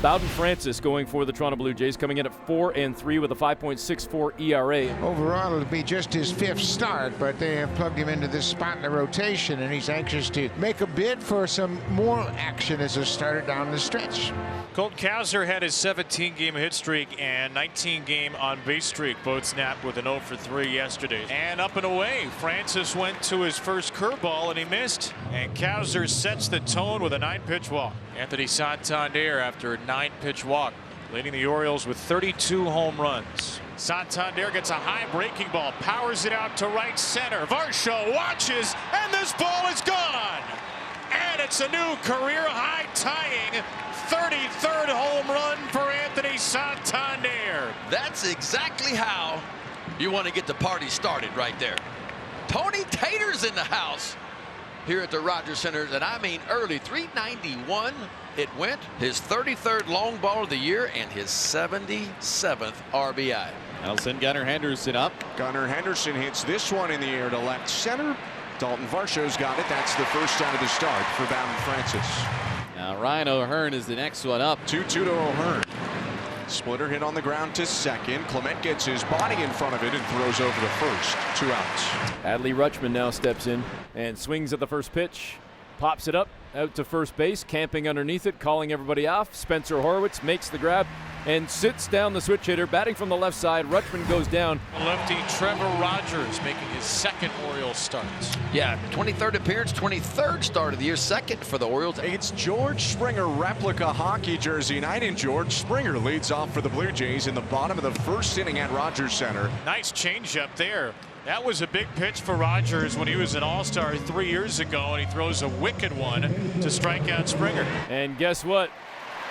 Bowden Francis going for the Toronto Blue Jays, coming in at 4-3 with a 5.64 ERA. Overall, it'll be just his 5th start, but they have plugged him into this spot in the rotation, and he's anxious to make a bid for some more action as a starter down the stretch. Colton Cowser had his 17-game hit streak and 19-game on-base streak, both snapped with an 0 for 3 yesterday. And up and away, Francis went to his first curveball and he missed. And Cowser sets the tone with a 9-pitch walk. Anthony Santander, after a 9-pitch walk, leading the Orioles with 32 home runs. Santander gets a high breaking ball, powers it out to right center. Varsho watches, and this ball is gone. And it's a new career-high tying 33rd home run for Anthony Santander. That's exactly how you want to get the party started right there. Tony Tater's in the house here at the Rogers Center, and I mean early. 391 it went, his 33rd long ball of the year and his 77th RBI. I'll send Gunnar Henderson up. Gunnar Henderson hits this one in the air to left center. Dalton Varsho's got it. That's the first out of the start for Bowden Francis. Now Ryan O'Hearn is the next one up. 2-2 to O'Hearn. Splitter hit on the ground to second. Clement gets his body in front of it and throws over the first. 2 outs. Adley Rutschman now steps in and swings at the first pitch. Pops it up out to first base, camping underneath it, calling everybody off. Spencer Horwitz makes the grab and sits down the switch hitter, batting from the left side. Rutschman goes down. Lefty Trevor Rogers making his 2nd Orioles start. Yeah, 23rd appearance, 23rd start of the year, 2nd for the Orioles. It's George Springer replica hockey jersey night, and George Springer leads off for the Blue Jays in the bottom of the 1st inning at Rogers Center. Nice changeup there. That was a big pitch for Rogers when he was an All-Star 3 years ago, and he throws a wicked one to strike out Springer. And guess what?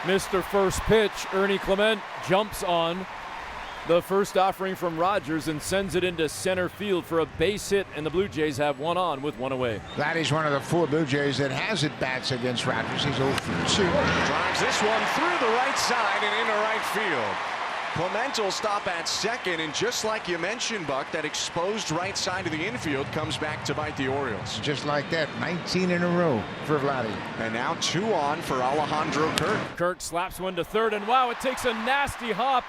Mr. First Pitch, Ernie Clement, jumps on the first offering from Rogers and sends it into center field for a base hit, and the Blue Jays have 1 on with 1 away. Vladdy's one of the 4 Blue Jays that has at bats against Rogers. He's 0 for 2. Drives this one through the right side and into right field. Clement will stop at second, and just like you mentioned, Buck, that exposed right side of the infield comes back to bite the Orioles. Just like that, 19 in a row for Vladdy. And now 2 on for Alejandro Kirk. Kirk slaps one to third, and wow, it takes a nasty hop,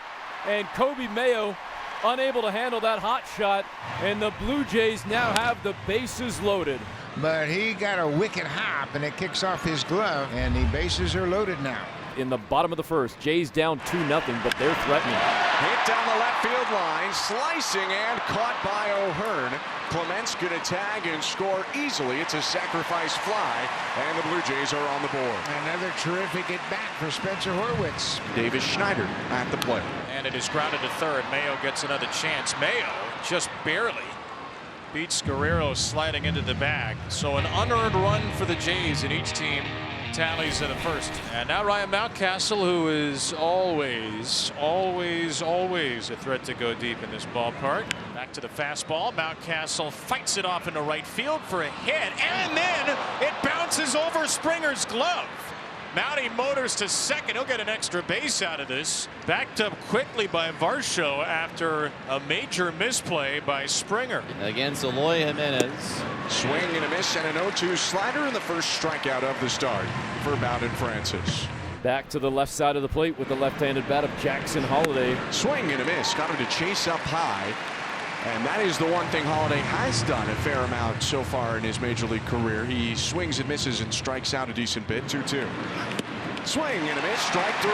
and Kobe Mayo unable to handle that hot shot, and the Blue Jays now have the bases loaded. But he got a wicked hop, and it kicks off his glove, and the bases are loaded now. In the bottom of the 1st, Jays down 2-0, but they're threatening. Hit down the left field line, slicing and caught by O'Hearn. Clement's going to tag and score easily. It's a sacrifice fly, and the Blue Jays are on the board. Another terrific at-bat for Spencer Horwitz. Davis Schneider at the plate. And it is grounded to third. Mayo gets another chance. Mayo just barely beats Guerrero sliding into the bag. So an unearned run for the Jays, and each team tallies in the 1st. And now Ryan Mountcastle, who is always a threat to go deep in this ballpark. Back to the fastball. Mountcastle fights it off into right field for a hit, and then it bounces over Springer's glove. Mountie motors to second. He'll get an extra base out of this. Backed up quickly by Varsho after a major misplay by Springer. Against Eloy Jimenez. Swing and a miss and an 0-2 slider, and the first strikeout of the start for Bowden Francis. Back to the left side of the plate with the left-handed bat of Jackson Holliday. Swing and a miss. Got him to chase up high. And that is the one thing Holliday has done a fair amount so far in his major league career. He swings and misses and strikes out a decent bit. 2-2. Swing and a miss. Strike 3.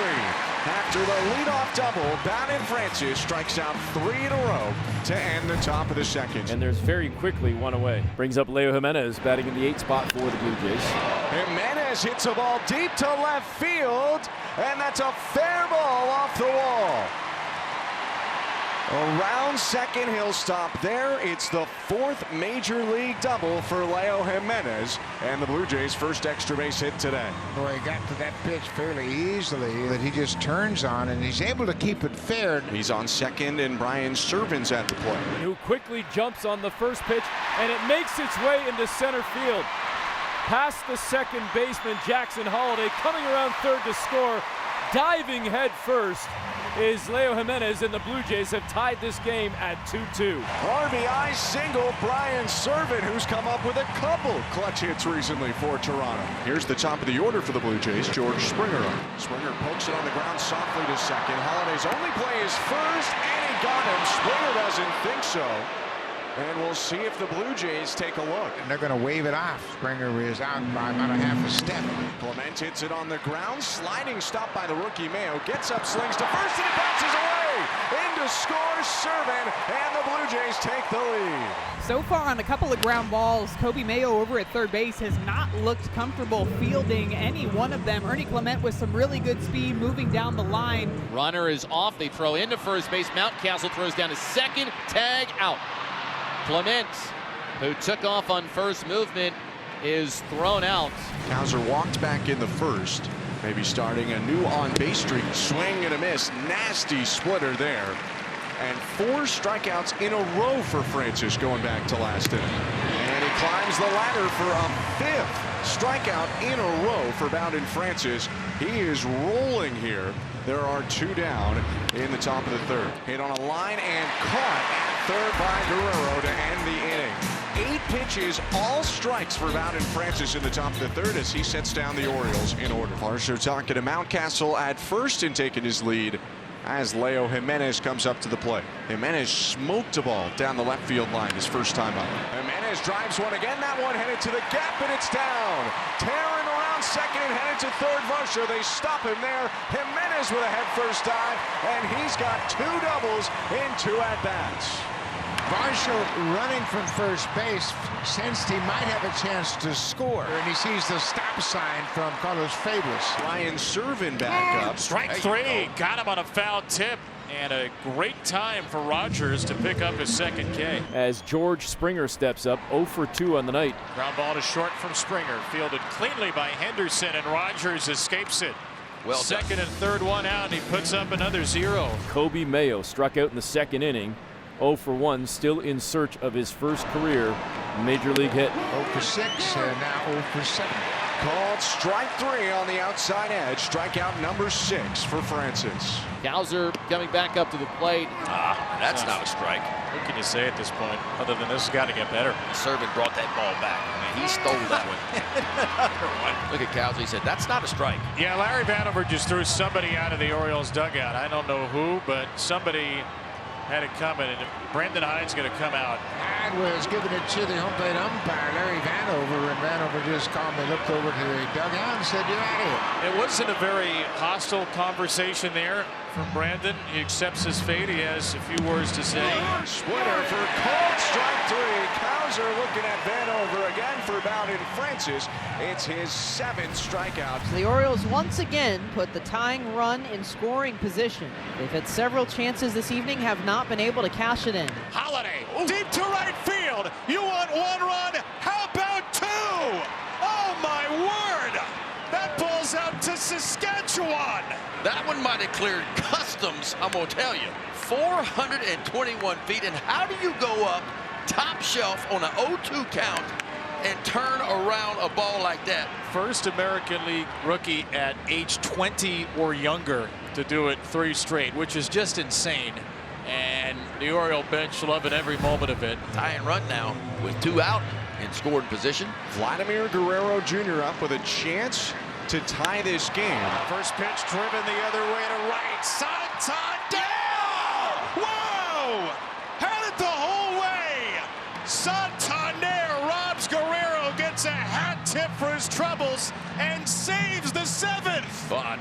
After the leadoff double, Bowden Francis strikes out 3 in a row to end the top of the 2nd. And there's very quickly 1 away. Brings up Leo Jimenez batting in the 8th spot for the Blue Jays. Jimenez hits a ball deep to left field, and that's a fair ball off the wall. Around second, he'll stop there. It's the 4th major league double for Leo Jimenez, and the Blue Jays' first extra base hit today. Boy, he got to that pitch fairly easily that he just turns on, and he's able to keep it fair. He's on second, and Brian Servin's at the plate. Who quickly jumps on the first pitch, and it makes its way into center field. Past the second baseman, Jackson Holliday, coming around third to score, diving head first. is Leo Jimenez, and the Blue Jays have tied this game at 2-2. RBI single, Brian Servant, who's come up with a couple clutch hits recently for Toronto. Here's the top of the order for the Blue Jays, George Springer. Springer pokes it on the ground softly to second. Holiday's only play is first, and he got him. Springer doesn't think so. And we'll see if the Blue Jays take a look. And they're going to wave it off. Springer is out by about a half a step. Clement hits it on the ground. Sliding stop by the rookie Mayo. Gets up, slings to first, and it bounces away. In to score Servant, and the Blue Jays take the lead. So far on a couple of ground balls, Kobe Mayo over at third base has not looked comfortable fielding any one of them. Ernie Clement with some really good speed moving down the line. Runner is off. They throw into first base. Mountcastle throws down to second. Tag out. Clement, who took off on first movement, is thrown out. Cowser walked back in the first, maybe starting a new on-base streak. Swing and a miss. Nasty splitter there. And 4 strikeouts in a row for Francis going back to last inning. And he climbs the ladder for a 5th strikeout in a row for Bowden Francis. He is rolling here. There are 2 down in the top of the third. Hit on a line and caught at third by Guerrero to end the inning. 8 pitches, all strikes for Bowden Francis in the top of the third as he sets down the Orioles in order. Parsher talking to Mountcastle at first and taking his lead as Leo Jimenez comes up to the plate. Jimenez smoked a ball down the left field line his first time up. Jimenez drives one again. That one headed to the gap, and it's down. Tearing around second and headed to third. Varsho, they stop him there. Jimenez with a head-first dive, and he's got 2 doubles in 2 at-bats. Varsho running from first base, sensed he might have a chance to score, and he sees the stop sign from Carlos Fabulous. Brian Servant back up. Strike 3. Got him on a foul tip. And a great time for Rogers to pick up his second K. As George Springer steps up, 0 for 2 on the night. Ground ball to short from Springer. Fielded cleanly by Henderson, and Rogers escapes it. Well done. Second and third one out, and he puts up another 0. Kobe Mayo struck out in the second inning. 0 for 1, still in search of his first career major league hit. 0 for 6 and now 0 for 7. Called strike 3 on the outside edge. Strikeout number 6 for Francis. Cowser coming back up to the plate. That's not a strike. What can you say at this point, other than this has got to get better? Servant brought that ball back. I mean, he stole that one. Look at Cowser. He said, that's not a strike. Yeah, Larry Vanover just threw somebody out of the Orioles dugout. I don't know who, but somebody had it coming, and Brandon Hines going to come out. And was giving it to the home plate umpire, Larry Vanover, and Vanover just calmly looked over to the dugout and said, "You're out of here." It wasn't a very hostile conversation there from Brandon. He accepts his fate. He has a few words to say. Splitter for called strike 3. Cowser looking at Vanover again for Bowden Francis. It's his 7th strikeout. The Orioles once again put the tying run in scoring position. They've had several chances this evening, have not been able to cash it in. Holiday, deep to right field. You want 1 run? How about 2? Oh, my word! That ball's out to Saskatchewan. That one might have cleared customs, I'm going to tell you. 421 feet, and how do you go up top shelf on an 0-2 count and turn around a ball like that? First American League rookie at age 20 or younger to do it 3 straight, which is just insane. And the Oriole bench loving every moment of it. Tie and run now with 2 out in scoring position. Vladimir Guerrero Jr. up with a chance to tie this game. First pitch driven the other way to right. Santander! Whoa! Had it the whole way. Santander robs Guerrero, gets a hat tip for his troubles, and saves the 7th.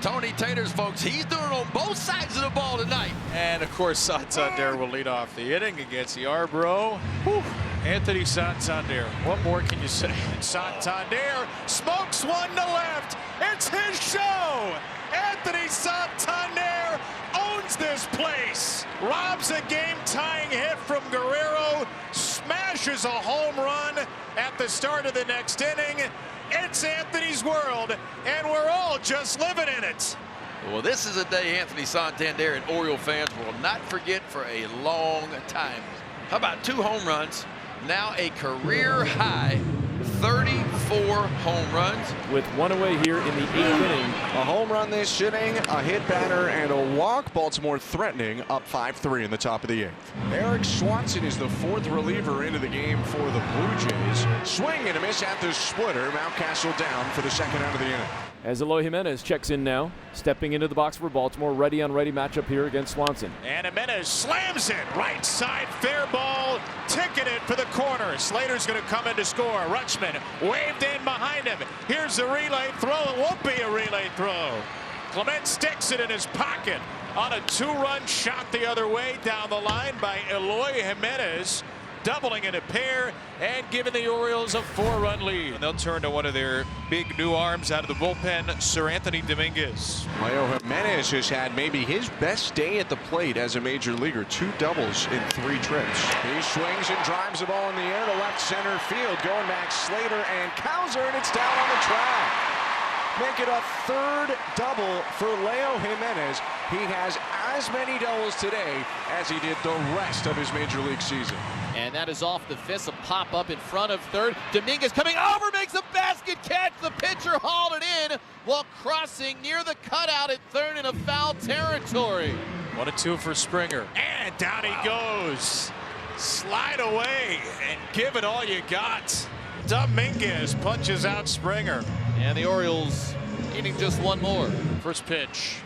Tony Taters, folks, he's doing it on both sides of the ball tonight. And of course, Santander will lead off the inning against the Arbro. Whew. Anthony Santander. What more can you say? Santander smokes one to left. It's his show. Anthony Santander owns this place. Robs a game-tying hit from Guerrero. Smashes a home run at the start of the next inning. It's Anthony's world, and we're all just living in it. Well, this is a day Anthony Santander and Oriole fans will not forget for a long time. How about 2 home runs? Now a career high 34 home runs. With one away here in the 8th inning. A home run this inning, a hit batter, and a walk. Baltimore threatening, up 5-3 in the top of the 8th. Eric Swanson is the 4th reliever into the game for the Blue Jays. Swing and a miss at the splitter. Mountcastle down for the 2nd out of the inning. As Eloy Jimenez checks in now, stepping into the box for Baltimore, ready-on-ready matchup here against Swanson. And Jimenez slams it right side, fair ball, ticketed for the corner. Slater's going to come in to score. Rutschman waved in behind him. Here's the relay throw. It won't be a relay throw. Clement sticks it in his pocket on a 2-run shot the other way down the line by Eloy Jimenez, doubling in a pair and giving the Orioles a 4-run lead. And they'll turn to one of their big new arms out of the bullpen, Sir Anthony Dominguez. Leo Jimenez has had maybe his best day at the plate as a major leaguer. 2 doubles in 3 trips. He swings and drives the ball in the air to left center field. Going back Slater and Cowser, and it's down on the track. Make it a 3rd double for Leo Jimenez. He has as many doubles today as he did the rest of his major league season. And that is off the fist. A pop up in front of third. Dominguez coming over, makes a basket catch. The pitcher hauled it in while crossing near the cutout at third in a foul territory. 1-2 for Springer. And down he goes. Slide away and give it all you got. Dominguez punches out Springer. And the Orioles needing just one more. First pitch.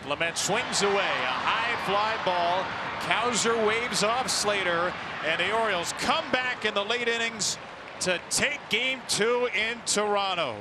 Clement swings away. A high fly ball. Cowser waves off Slater. And the Orioles come back in the late innings to take game 2 in Toronto.